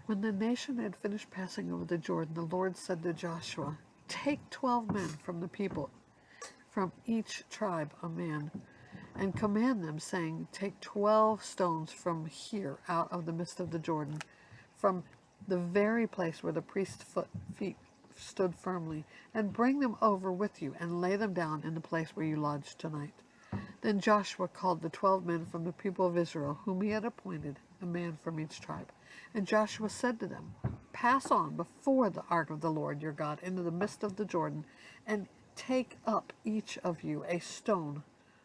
When the nation had finished passing over the Jordan, the Lord said to Joshua, "Take 12 men from the people, from each tribe a man, and command them, saying, 'Take 12 stones from here out of the midst of the Jordan, from the very place where the priest's feet stood firmly, and bring them over with you, and lay them down in the place where you lodge tonight.' Then Joshua called the 12 men from the people of Israel, whom he had appointed, a man from each tribe. And Joshua said to them, 'Pass on before the ark of the Lord your God into the midst of the Jordan, and take up each of you a stone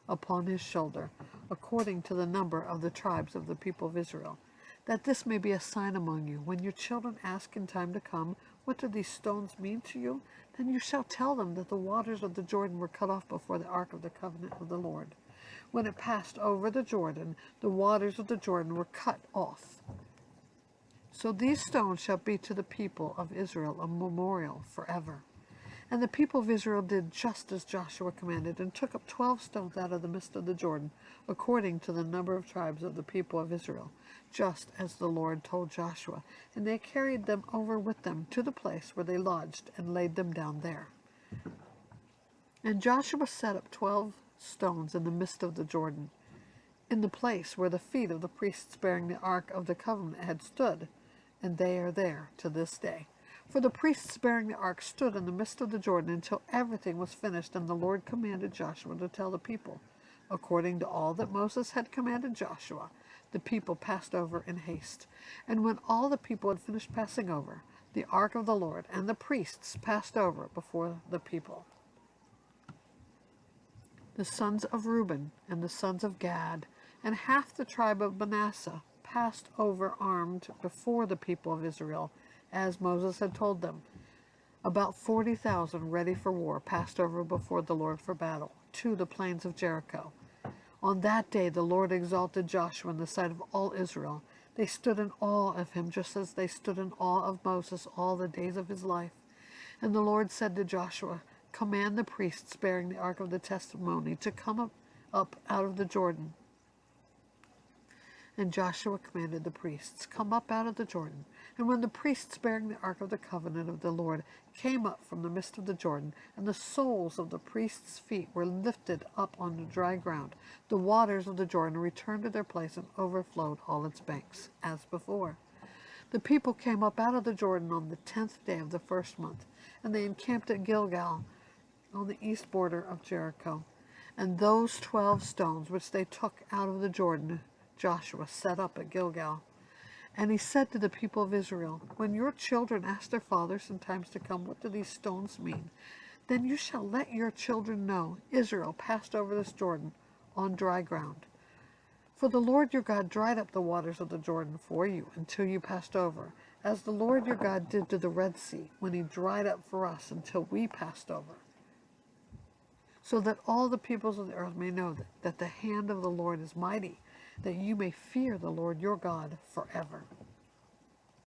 upon his shoulder, according to the number of the tribes of the people of Israel, that this may be a sign among you. When your children ask in time to come, 'What do these stones mean to you?' then you shall tell them that the waters of the Jordan were cut off before the ark of the covenant of the Lord. When it passed over the Jordan, the waters of the Jordan were cut off. So these stones shall be to the people of Israel a memorial forever." And the people of Israel did just as Joshua commanded, and took up 12 stones out of the midst of the Jordan, according to the number of tribes of the people of Israel, just as the Lord told Joshua. And they carried them over with them to the place where they lodged, and laid them down there. And Joshua set up 12 stones in the midst of the Jordan, in the place where the feet of the priests bearing the ark of the covenant had stood, and they are there to this day. For the priests bearing the ark stood in the midst of the Jordan until everything was finished, and the Lord commanded Joshua to tell the people. According to all that Moses had commanded Joshua, the people passed over in haste. And when all the people had finished passing over, the ark of the Lord and the priests passed over before the people. The sons of Reuben and the sons of Gad and half the tribe of Manasseh passed over armed before the people of Israel, as Moses had told them. About 40,000 ready for war passed over before the Lord for battle, to the plains of Jericho. On that day the Lord exalted Joshua in the sight of all Israel. They stood in awe of him, just as they stood in awe of Moses all the days of his life. And the Lord said to Joshua, "Command the priests bearing the ark of the testimony to come up out of the Jordan." And Joshua commanded the priests, "Come up out of the Jordan." And when the priests bearing the ark of the covenant of the Lord came up from the midst of the Jordan, and the soles of the priests' feet were lifted up on the dry ground, the waters of the Jordan returned to their place and overflowed all its banks, as before. The people came up out of the Jordan on the 10th day of the first month, and they encamped at Gilgal on the east border of Jericho. And those 12 stones which they took out of the Jordan, Joshua set up at Gilgal. And he said to the people of Israel, "When your children ask their fathers in times to come, 'What do these stones mean?' then you shall let your children know, Israel passed over this Jordan on dry ground. For the Lord your God dried up the waters of the Jordan for you until you passed over, as the Lord your God did to the Red Sea, when he dried up for us until we passed over. So that all the peoples of the earth may know that the hand of the Lord is mighty, that you may fear the Lord your God forever."